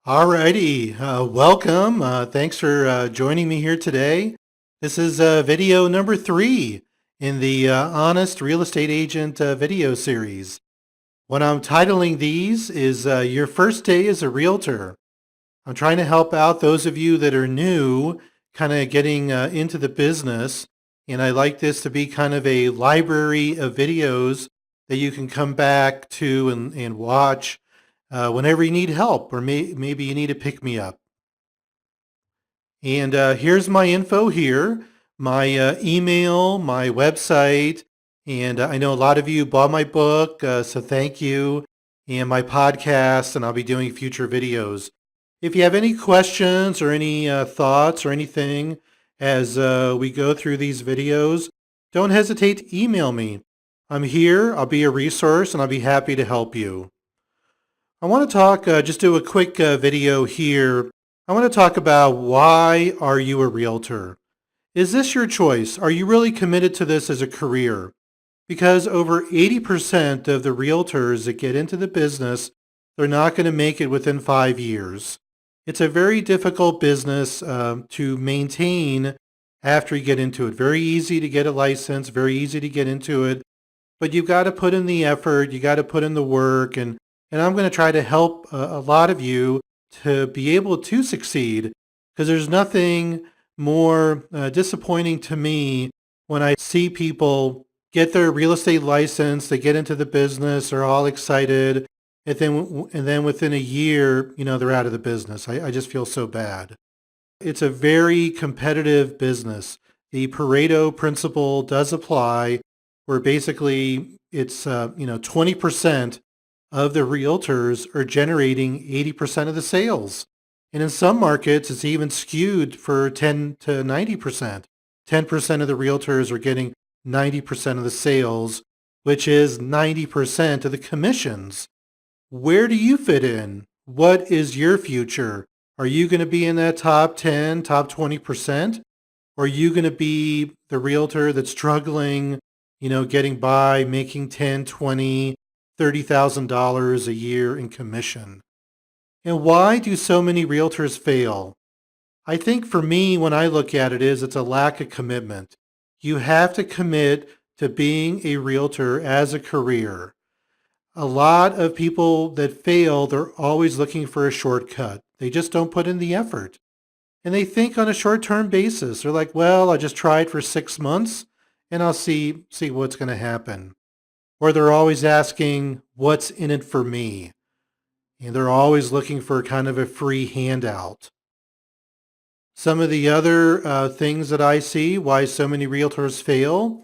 Alrighty, welcome. Thanks for joining me here today. This is video number 3 in the Honest Real Estate Agent video series. What I'm titling these is Your First Day as a Realtor. I'm trying to help out those of you that are new, kind of getting into the business, and I like this to be kind of a library of videos that you can come back to and watch whenever you need help, or maybe you need to pick me up. And here's my info here, my email, my website, and I know a lot of you bought my book, so thank you, and my podcast, and I'll be doing future videos. If you have any questions or any thoughts or anything as we go through these videos, don't hesitate to email me. I'm here, I'll be a resource, and I'll be happy to help you. I want to talk, just do a quick video here. I want to talk about why are you a realtor? Is this your choice? Are you really committed to this as a career? Because over 80% of the realtors that get into the business, they're not going to make it within 5 years. It's a very difficult business to maintain after you get into it. Very easy to get a license, very easy to get into it, but you've got to put in the effort, you got to put in the work, and I'm going to try to help a lot of you to be able to succeed, because there's nothing more disappointing to me when I see people get their real estate license, they get into the business, they're all excited, and then within a year, they're out of the business. I just feel so bad. It's a very competitive business. The Pareto principle does apply, where basically it's 20% of the realtors are generating 80% of the sales. And in some markets, it's even skewed for 10 to 90%. 10% of the realtors are getting 90% of the sales, which is 90% of the commissions. Where do you fit in? What is your future? Are you going to be in that top 10, top 20%? Or are you going to be the realtor that's struggling, getting by, making 10, 20, $30,000 a year in commission? And why do so many realtors fail? I think for me, when I look at it, it's a lack of commitment. You have to commit to being a realtor as a career. A lot of people that fail, they're always looking for a shortcut. They just don't put in the effort. And they think on a short-term basis. They're like, well, I'll just try it for 6 months and I'll see what's going to happen. Or they're always asking, what's in it for me? And they're always looking for kind of a free handout. Some of the other things that I see why so many realtors fail,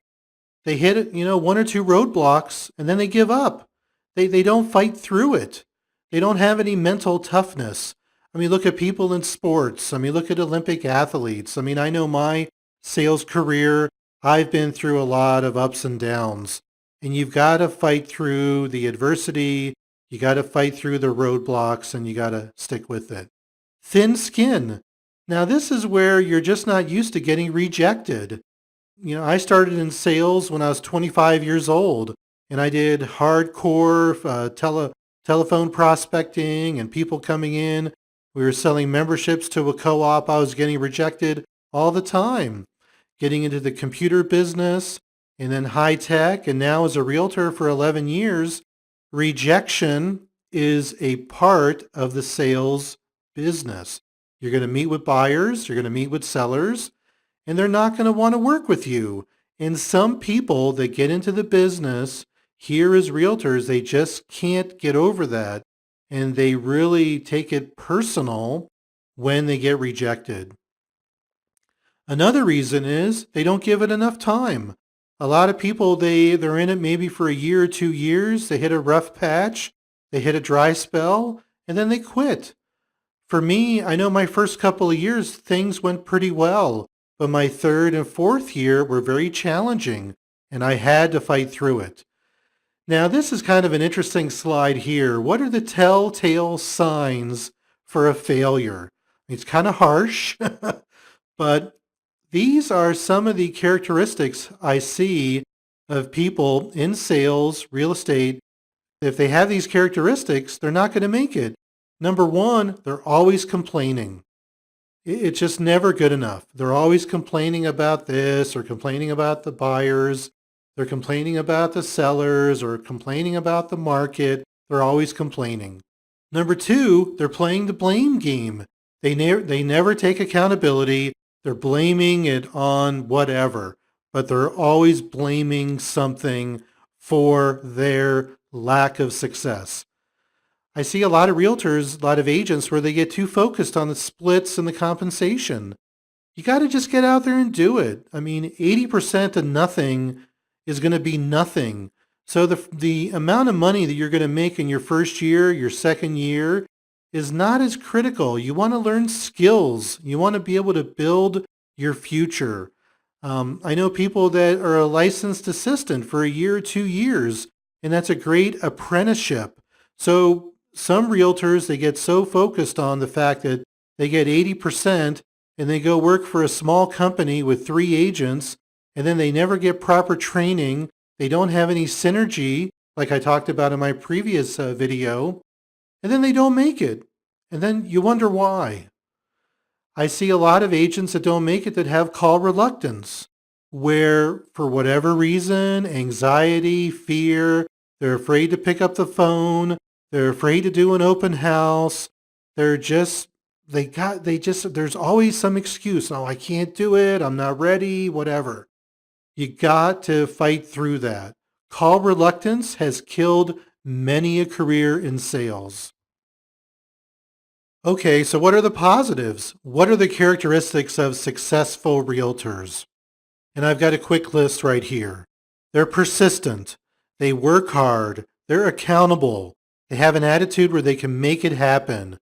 they hit, one or two roadblocks and then they give up. They don't fight through it. They don't have any mental toughness. I mean, look at people in sports. I mean, look at Olympic athletes. I mean, I know my sales career, I've been through a lot of ups and downs. And you've got to fight through the adversity. You got to fight through the roadblocks, and you got to stick with it. Thin skin. Now, this is where you're just not used to getting rejected. I started in sales when I was 25 years old, and I did hardcore telephone prospecting and people coming in. We were selling memberships to a co-op. I was getting rejected all the time. Getting into the computer business and then high tech, and now as a realtor for 11 years, rejection is a part of the sales business. You're going to meet with buyers, you're going to meet with sellers, and they're not going to want to work with you. And some people that get into the business here as realtors, they just can't get over that. And they really take it personal when they get rejected. Another reason is they don't give it enough time. A lot of people, they're in it maybe for a year or 2 years. They hit a rough patch, they hit a dry spell, and then they quit. For me, I know my first couple of years, things went pretty well, but my third and fourth year were very challenging, and I had to fight through it. Now, this is kind of an interesting slide here. What are the telltale signs for a failure? It's kind of harsh, but these are some of the characteristics I see of people in sales, real estate. If they have these characteristics, they're not going to make it. Number one, they're always complaining. It's just never good enough. They're always complaining about this or complaining about the buyers. They're complaining about the sellers or complaining about the market. They're always complaining. Number two, they're playing the blame game. They never take accountability. They're blaming it on whatever, but they're always blaming something for their lack of success. I see a lot of realtors, a lot of agents where they get too focused on the splits and the compensation. You got to just get out there and do it. I mean, 80% of nothing is going to be nothing. So the amount of money that you're going to make in your first year, your second year is not as critical. You want to learn skills. You want to be able to build your future. I know people that are a licensed assistant for a year or 2 years, and that's a great apprenticeship. So some realtors, they get so focused on the fact that they get 80% and they go work for a small company with 3 agents, and then they never get proper training. They don't have any synergy, like I talked about in my previous video, and then they don't make it. And then you wonder why. I see a lot of agents that don't make it that have call reluctance, where for whatever reason, anxiety, fear, they're afraid to pick up the phone, they're afraid to do an open house, they're just, there's always some excuse. Oh, I can't do it, I'm not ready, whatever. You got to fight through that. Call reluctance has killed many a career in sales. Okay, so what are the positives? What are the characteristics of successful realtors? And I've got a quick list right here. They're persistent. They work hard. They're accountable. They have an attitude where they can make it happen.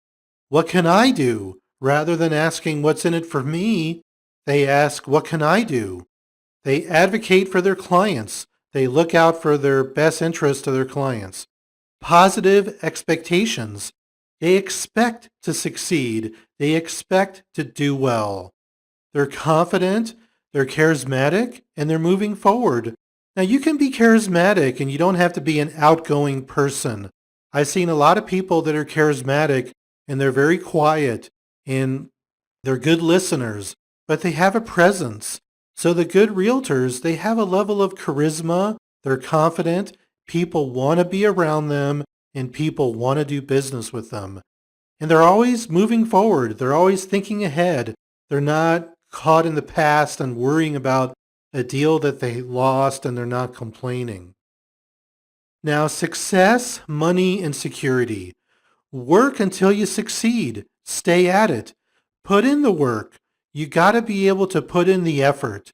What can I do? Rather than asking what's in it for me, they ask, what can I do? They advocate for their clients. They look out for their best interest of their clients. Positive expectations. They expect to succeed. They expect to do well. They're confident, they're charismatic, and they're moving forward. Now, you can be charismatic and you don't have to be an outgoing person. I've seen a lot of people that are charismatic and they're very quiet and they're good listeners, but they have a presence. So the good realtors, they have a level of charisma, they're confident, people want to be around them, and people want to do business with them. And they're always moving forward. They're always thinking ahead. They're not caught in the past and worrying about a deal that they lost and they're not complaining. Now, success, money, and security. Work until you succeed. Stay at it. Put in the work. You got to be able to put in the effort.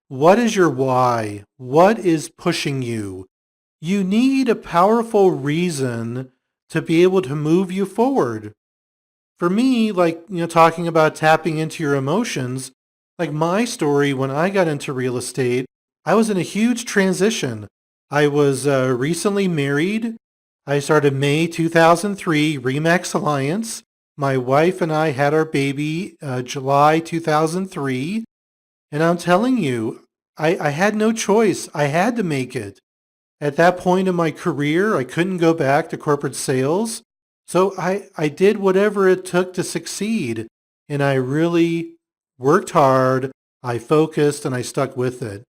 What is your why? What is pushing you? You need a powerful reason to be able to move you forward. For me, like, talking about tapping into your emotions, like my story when I got into real estate, I was in a huge transition. I was recently married. I started May 2003, Remax Alliance. My wife and I had our baby July 2003. And I'm telling you, I had no choice. I had to make it. At that point in my career, I couldn't go back to corporate sales. So I did whatever it took to succeed. And I really worked hard. I focused and I stuck with it.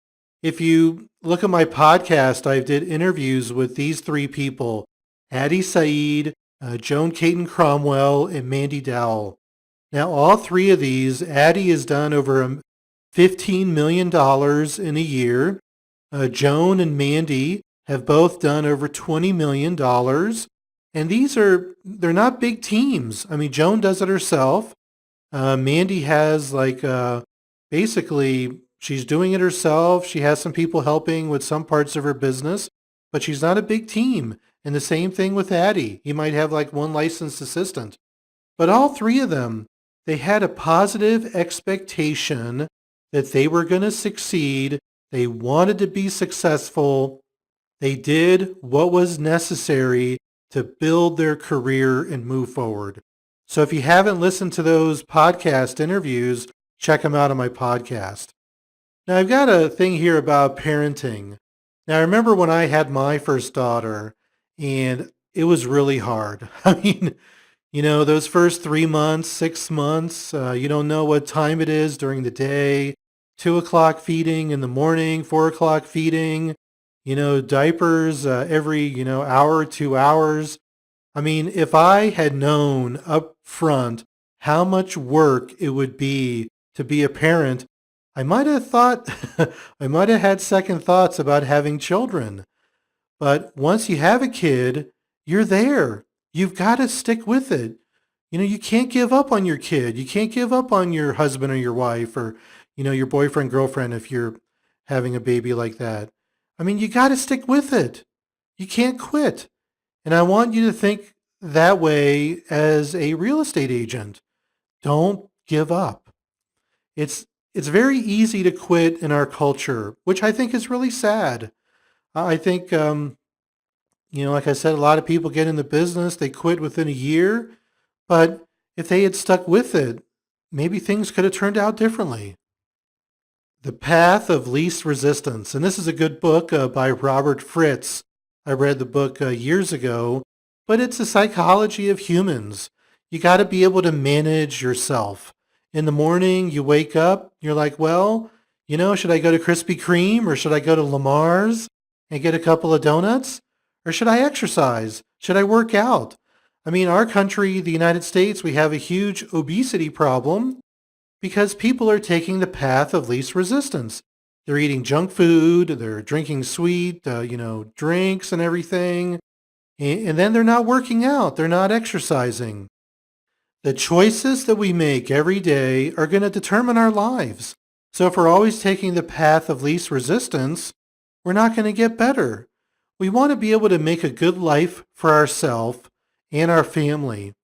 If you look at my podcast, I did interviews with these 3 people, Addie Saeed, Joan Caton Cromwell, and Mandy Dowell. Now, all 3 of these, Addie has done over $15 million in a year. Joan and Mandy have both done over $20 million. And they're not big teams. I mean, Joan does it herself. Mandy has basically, she's doing it herself. She has some people helping with some parts of her business, but she's not a big team. And the same thing with Addie. You might have like one licensed assistant. But all 3 of them, they had a positive expectation that they were going to succeed. They wanted to be successful. They did what was necessary to build their career and move forward. So if you haven't listened to those podcast interviews, check them out on my podcast. Now, I've got a thing here about parenting. Now, I remember when I had my first daughter, and it was really hard. I mean, Those first 3 months, 6 months, you don't know what time it is during the day. 2 o'clock feeding in the morning, 4 o'clock feeding, diapers every, hour, 2 hours. I mean, if I had known up front how much work it would be to be a parent, I might have thought, I might have had second thoughts about having children. But once you have a kid, you're there. You've got to stick with it. You can't give up on your kid. You can't give up on your husband or your wife or, your boyfriend, girlfriend if you're having a baby like that. I mean, you got to stick with it. You can't quit. And I want you to think that way as a real estate agent. Don't give up. It's it's very easy to quit in our culture, which I think is really sad. I think like I said, a lot of people get in the business, they quit within a year, but if they had stuck with it, maybe things could have turned out differently. The Path of Least Resistance. And this is a good book by Robert Fritz. I read the book years ago, but it's the psychology of humans. You got to be able to manage yourself. In the morning, you wake up, you're like, well, should I go to Krispy Kreme or should I go to Lamar's and get a couple of donuts? Or should I exercise? Should I work out? I mean, our country, the United States, we have a huge obesity problem because people are taking the path of least resistance. They're eating junk food, they're drinking sweet, drinks and everything, and then they're not working out, they're not exercising. The choices that we make every day are going to determine our lives. So if we're always taking the path of least resistance, we're not going to get better. We want to be able to make a good life for ourselves and our family.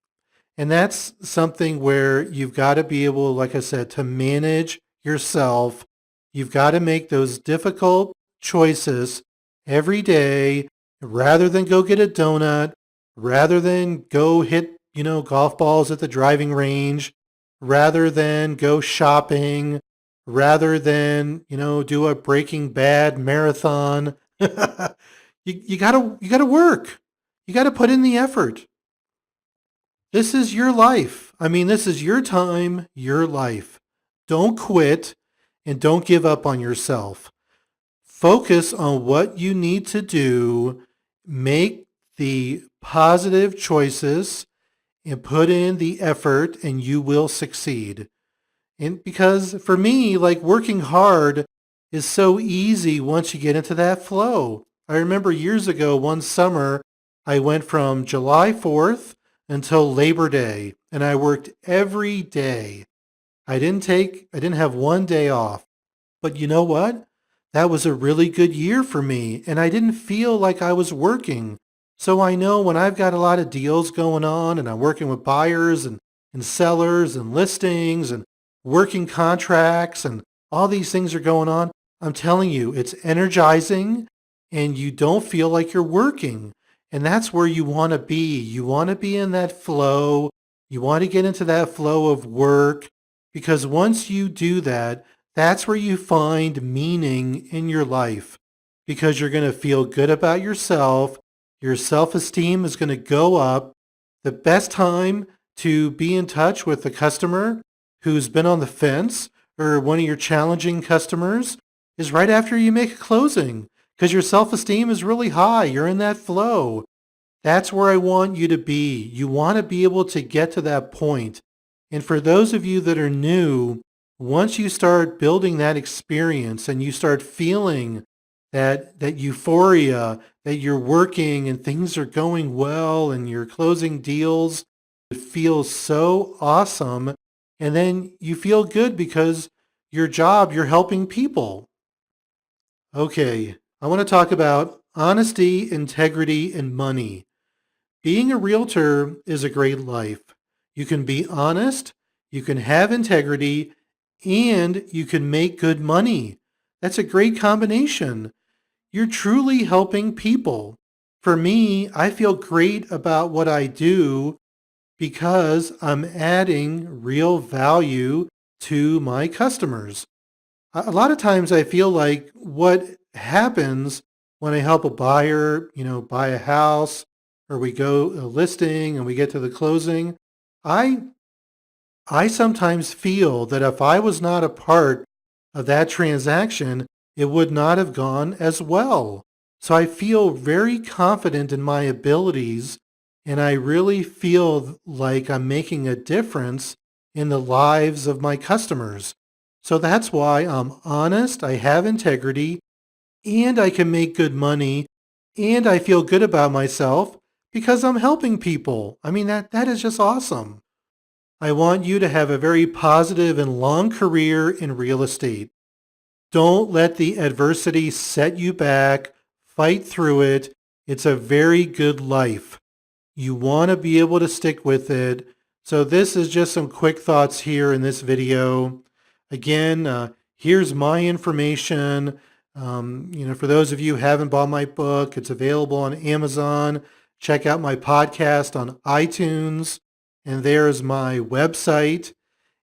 And that's something where you've got to be able, like I said, to manage yourself. You've got to make those difficult choices every day rather than go get a donut, rather than go hit, golf balls at the driving range, rather than go shopping, rather than, do a Breaking Bad marathon. You gotta work. You gotta put in the effort. This is your life. I mean, this is your time, your life. Don't quit and don't give up on yourself. Focus on what you need to do. Make the positive choices and put in the effort and you will succeed. And because for me, like working hard is so easy once you get into that flow. I remember years ago, one summer, I went from July 4th until Labor Day, and I worked every day. I didn't have one day off. But you know what? That was a really good year for me, and I didn't feel like I was working. So I know when I've got a lot of deals going on and I'm working with buyers and sellers and listings and working contracts and all these things are going on, I'm telling you, it's energizing and you don't feel like you're working. And that's where you want to be. You want to be in that flow. You want to get into that flow of work because once you do that, that's where you find meaning in your life because you're going to feel good about yourself. Your self-esteem is going to go up. The best time to be in touch with a customer who's been on the fence or one of your challenging customers is right after you make a closing because your self-esteem is really high. You're in that flow. That's where I want you to be. You want to be able to get to that point. And for those of you that are new, once you start building that experience and you start feeling that euphoria that you're working and things are going well and you're closing deals, it feels so awesome. And then you feel good because your job, you're helping people. Okay, I want to talk about honesty, integrity, and money. Being a realtor is a great life. You can be honest, you can have integrity, and you can make good money. That's a great combination. You're truly helping people. For me, I feel great about what I do because I'm adding real value to my customers. A lot of times I feel like what happens when I help a buyer, buy a house or we go a listing and we get to the closing, I I sometimes feel that if I was not a part of that transaction, it would not have gone as well. So I feel very confident in my abilities, and I really feel like I'm making a difference in the lives of my customers. So that's why I'm honest, I have integrity, and I can make good money, and I feel good about myself because I'm helping people. I mean, that is just awesome. I want you to have a very positive and long career in real estate. Don't let the adversity set you back. Fight through it. It's a very good life. You want to be able to stick with it. So this is just some quick thoughts here in this video. Again, here's my information. For those of you who haven't bought my book, it's available on Amazon. Check out my podcast on iTunes. And there's my website.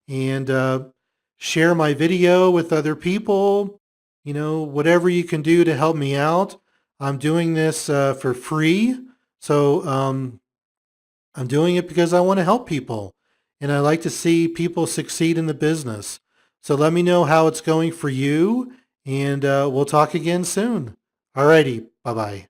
And share my video with other people. Whatever you can do to help me out. I'm doing this for free. So I'm doing it because I want to help people and I like to see people succeed in the business. So let me know how it's going for you and we'll talk again soon. Alrighty. Bye-bye.